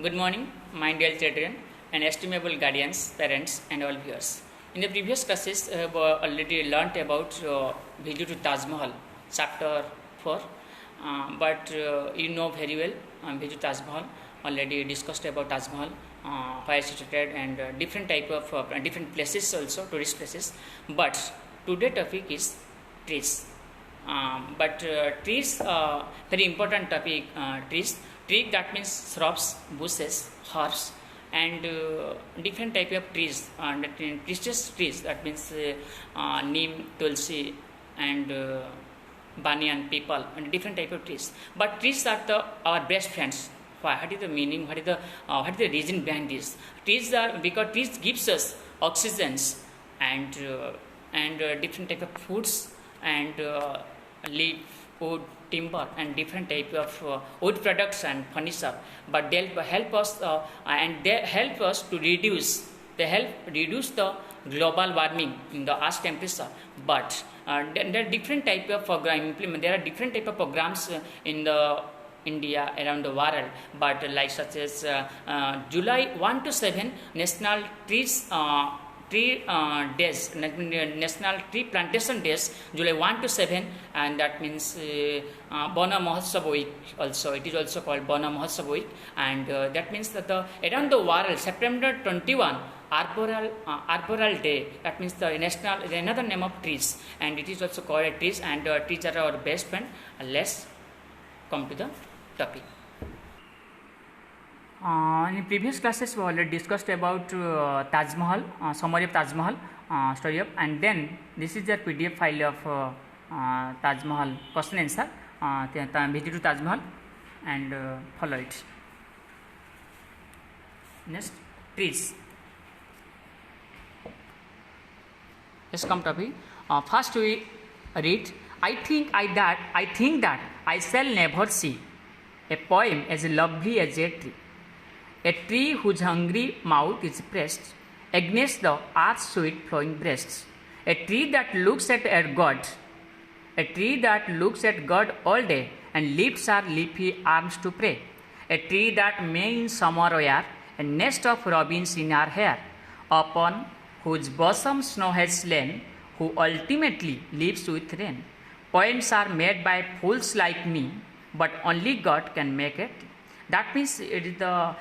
Good morning, my dear children and estimable guardians, parents, and all viewers. In the previous classes, I have already learnt about visit to Taj Mahal, chapter 4. But you know very well, visit Taj Mahal. Already discussed about Taj Mahal, where situated, and different type of different places also, tourist places. But today topic is trees. But trees, very important topic. Trees. Tree, that means shrubs, bushes, herbs, and different type of trees. Precious trees, that means neem, tulsi, and banyan, people, and different type of trees. But trees are our best friends. Why? What is the meaning? What is the reason behind this? Trees are because trees gives us oxygens and different type of foods and leaf, wood, timber, and different type of wood products and furniture. But they help us and they help us to reduce. They help reduce the global warming in the earth temperature. But there are different type of implement. There are different type of programs in the India around the world. But like such as July 1 to 7 National Tree days, National Tree Plantation Days, July 1 to 7, and that means Bona Mahotsav week also. It is also called Bona Mahotsav week, and that means that around the world, September 21, Arboreal Day, that means the national, another name of trees, and it is also called trees, and trees are our best friend. Let's come to the topic. In previous classes, we already discussed about Taj Mahal, summary of Taj Mahal, story of, and then this is the PDF file of Taj Mahal question answer. Visit to Taj Mahal and follow it. Next, trees. Let's come to first we read. I think that I shall never see a poem as lovely as a tree. A tree whose hungry mouth is pressed against the earth's sweet flowing breasts. A tree that looks at God. A tree that looks at God all day and lifts her leafy arms to pray. A tree that may in summer wear a nest of robins in her hair, upon whose bosom snow has slain, who ultimately lives with rain. Poems are made by fools like me, but only God can make it. That means it is the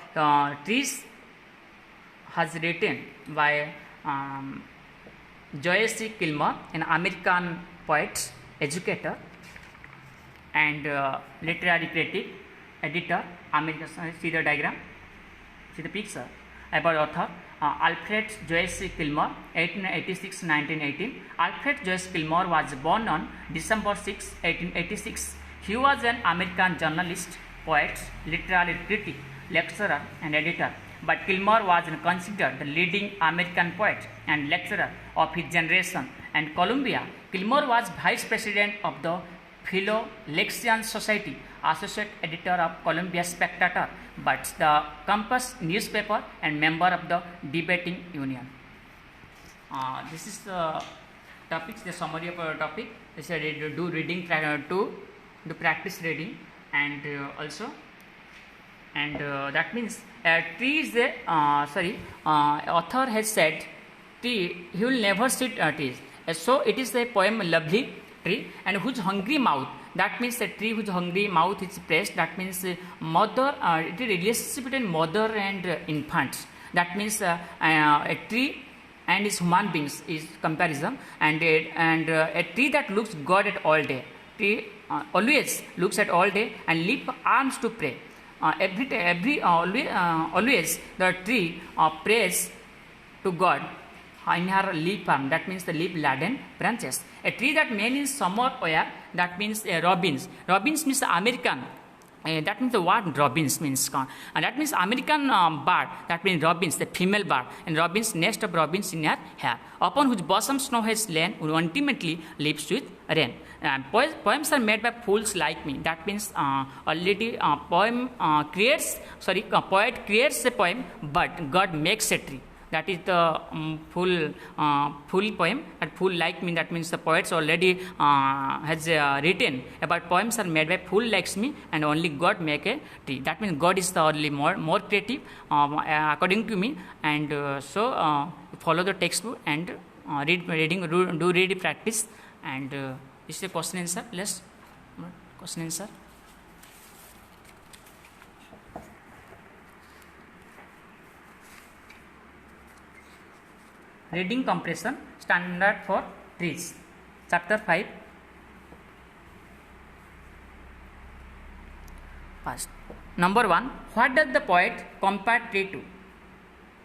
trees has written by Joyce C. Kilmer, an American poet, educator, and literary critic, editor. American, see the diagram, see the picture about author Alfred Joyce C. Kilmer, 1886-1918. Alfred Joyce Kilmer was born on December 6, 1886. He was an American journalist, poet, literary critic, lecturer, and editor. But Kilmer was considered the leading American poet and lecturer of his generation. And Columbia, Kilmer was vice president of the Philo-Lexian Society, associate editor of Columbia Spectator, but the Compass newspaper, and member of the Debating Union. This is the topics, the summary of our topic. This is do reading to practice reading. And also, and that means tree is the author has said tree, he will never see trees. So it is a poem lovely tree and whose hungry mouth, that means a tree whose hungry mouth is pressed, that means mother, it is relationship between mother and infants. That means a tree and his human beings is comparison, and a tree that looks God at all day. Tree always looks at all day and lift arms to pray. Always the tree prays to God in her leaf arm, that means the leaf laden branches. A tree that many in summer wear, that means robins. Robins means American. That means the word robins means, and that means American bird, that means robins, the female bird, and robins, nest of robins in her hair, upon whose bosom snow has lain, who ultimately lives with rain. Poems are made by fools like me. That means already poet creates a poem, but God makes a tree. that is the full poem. And full like mean that means the poets already has written about poems are made by full likes me, and only God make a tree. That means God is the only more creative according to me. And so follow the textbook and do read practice. And this is the question answer. Let's question answer. Reading comprehension standard for trees. Chapter 5. First, number 1. What does the poet compare tree to?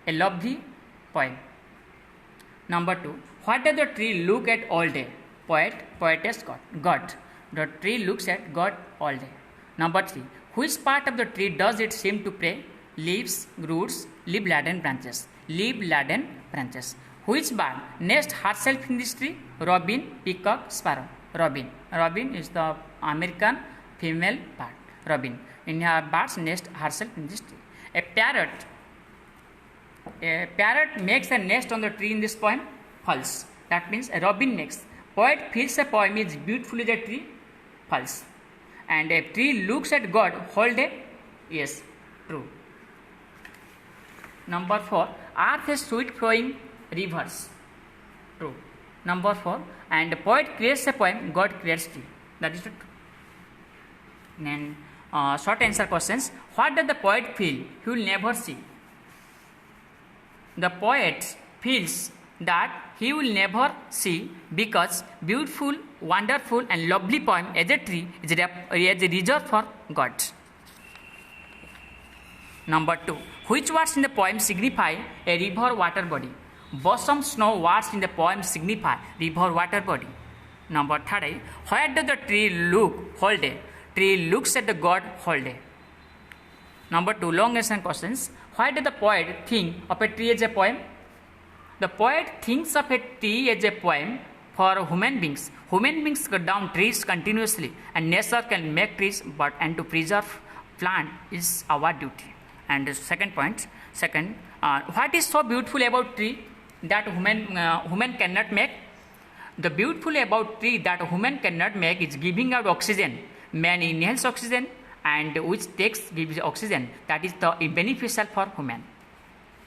A lovely poem. Number 2. What does the tree look at all day? Poet, poetess, God. The tree looks at God all day. Number 3. Which part of the tree does it seem to prey? Leaves, roots, leaf-laden branches. Leaf-laden branches. Which bird nests herself in this tree? Robin, peacock, sparrow. Robin. Robin is the American female bird. Robin. In her birds nest herself in this tree. A parrot makes a nest on the tree in this poem. False. That means a robin nests. Poet feels a poem is beautiful as a tree. False. And a tree looks at God whole day. Yes. True. Number 4. Earth is sweet flowing rivers. True. Number 4. And the poet creates a poem, God creates tree. That is true. Then short answer questions. What does the poet feel he will never see? The poet feels that he will never see because beautiful, wonderful and lovely poem as a tree is a reserve for God. Number 2. Which words in the poem signify a river water body? Bosom snow words in the poem signify river water body. Number 3. Where does the tree look whole day? Tree looks at the God whole day. Number 2. Long answer questions. Why does the poet think of a tree as a poem? The poet thinks of a tree as a poem for human beings. Human beings cut down trees continuously, and nature can make trees, and to preserve plant is our duty. And the second point. What is so beautiful about tree that human cannot make? The beautiful about tree that human cannot make is giving out oxygen. Man inhales oxygen, and which gives oxygen. That is the beneficial for human.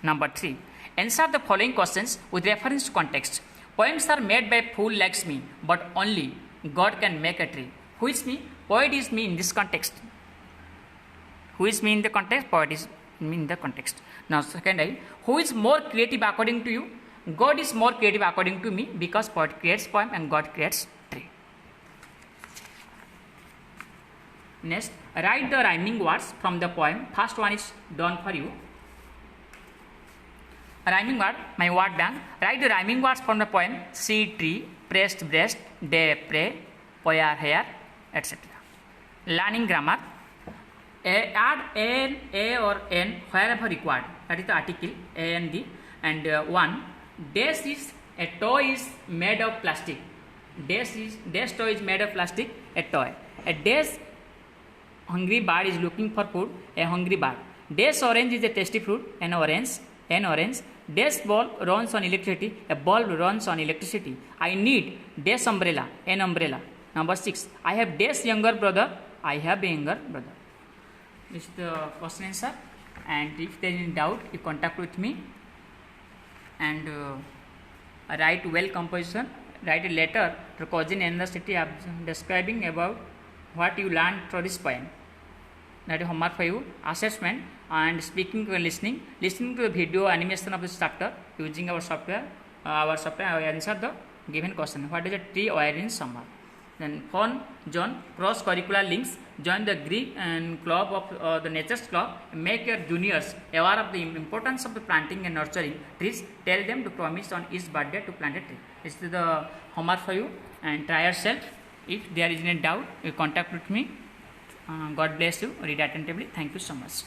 Number 3. Answer the following questions with reference to context. Poems are made by fool likes me, but only God can make a tree. Who is me? Poet is me in this context. Who is me in the context? Poet is me in the context. Now second, who is more creative according to you? God is more creative according to me because poet creates poem and God creates tree. Next, write the rhyming words from the poem. First one is done for you. Rhyming word, my word bank. Write the rhyming words from the poem. See tree, pressed breast, day pray, poyer hair, etc. Learning grammar. Add an, a or n wherever required. That is the article a and d. And 1. Dash is a toy is made of plastic. Dash toy is made of plastic. A toy. A dash hungry bird is looking for food. A hungry bird. Dash orange is a tasty fruit. An orange. Dash bulb runs on electricity. A bulb runs on electricity. I need dash umbrella. An umbrella. Number 6. I have dash younger brother. I have a younger brother. This is the question answer. And if there is any doubt, you contact with me. And write well composition. Write a letter to cousin in the city describing about what you learned through this poem. That is homework for you. Assessment and speaking and listening to the video animation of this chapter using our software. I answer the given question. What is a tree wear in summer? Then fun zone, cross curricular links. Join the Greek and club of the Nature's Club. Make your juniors aware of the importance of the planting and nurturing trees. Tell them to promise on each birthday to plant a tree. This is the homework for you, and try yourself. If there is any doubt, you contact with me. God bless you. Read attentively. Thank you so much.